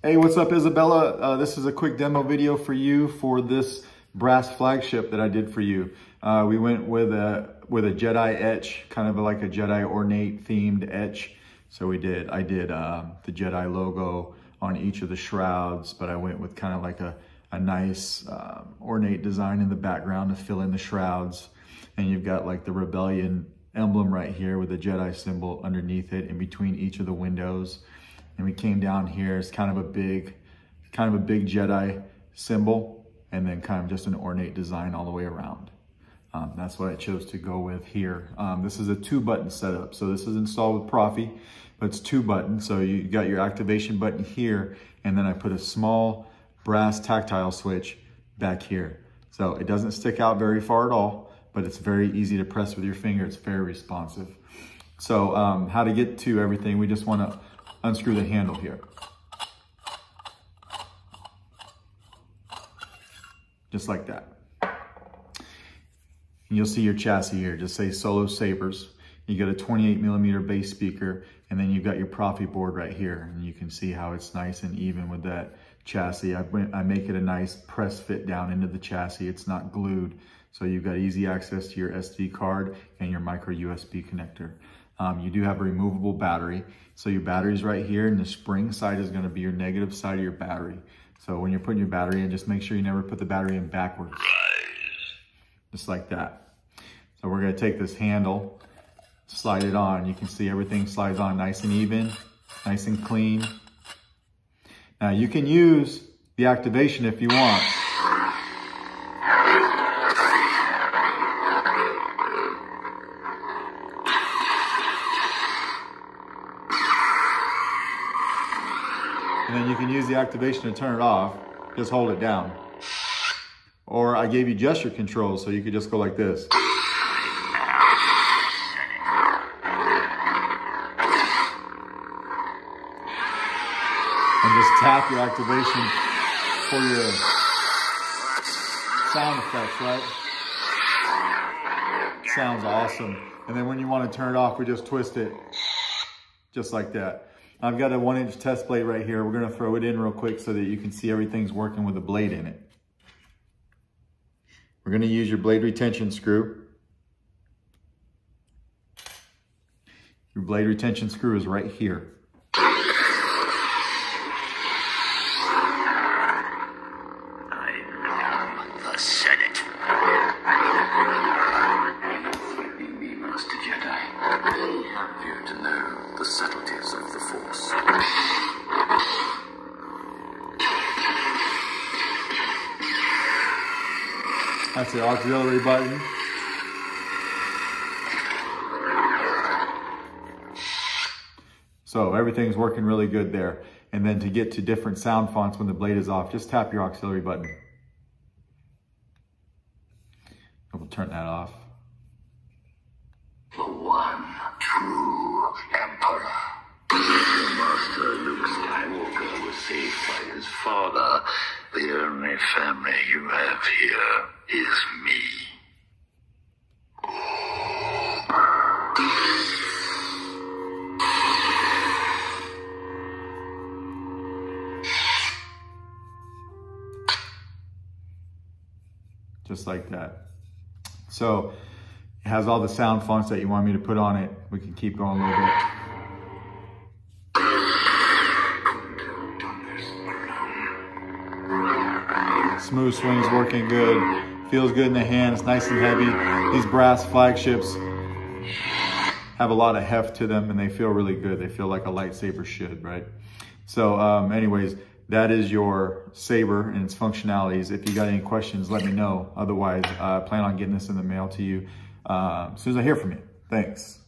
Hey, what's up, Isabella? This is a quick demo video for you for this brass flagship that I did for you. We went with a Jedi etch, kind of like a Jedi ornate themed etch. So I did the Jedi logo on each of the shrouds, but I went with kind of like a nice ornate design in the background to fill in the shrouds. And you've got like the Rebellion emblem right here with the Jedi symbol underneath it in between each of the windows. And we came down here, it's kind of a big Jedi symbol, and then kind of just an ornate design all the way around. That's what I chose to go with here. This is a 2-button setup. So this is installed with Proffie, but it's 2 buttons. So you got your activation button here, and then I put a small brass tactile switch back here. So it doesn't stick out very far at all, but it's very easy to press with your finger. It's very responsive. So how to get to everything, we just want to unscrew the handle here. Just like that. And you'll see your chassis here, just say CCSabers. You got a 28mm bass speaker, and then you've got your Proffie board right here. And you can see how it's nice and even with that chassis. I make it a nice press fit down into the chassis. It's not glued. So you've got easy access to your SD card and your micro USB connector. You do have a removable battery. So your battery's right here, and the spring side is gonna be your negative side of your battery. So when you're putting your battery in, just make sure you never put the battery in backwards. Just like that. So we're gonna take this handle, slide it on. You can see everything slides on nice and even, nice and clean. Now you can use the activation if you want. And then you can use the activation to turn it off. Just hold it down. Or I gave you gesture controls, so you could just go like this. And just tap your activation for your sound effects, right? Sounds awesome. And then when you want to turn it off, we just twist it. Just like that. I've got a 1-inch test blade right here. We're gonna throw it in real quick so that you can see everything's working with the blade in it. We're gonna use your blade retention screw. Your blade retention screw is right here. Master Jedi, they have you to know the subtleties of the Force. That's the auxiliary button. So everything's working really good there. And then to get to different sound fonts when the blade is off, just tap your auxiliary button. And we'll turn that off. The one true Emperor. Master Luke Skywalker was saved by his father. The only family you have here is me. Just like that. So it has all the sound fonts that you want me to put on it. We can keep going a little bit. Smooth swing's working good. Feels good in the hands, nice and heavy. These brass flagships have a lot of heft to them, and they feel really good. They feel like a lightsaber should, right? So anyways, that is your saber and its functionalities. If you got any questions, let me know. Otherwise, I plan on getting this in the mail to you as soon as I hear from you. Thanks.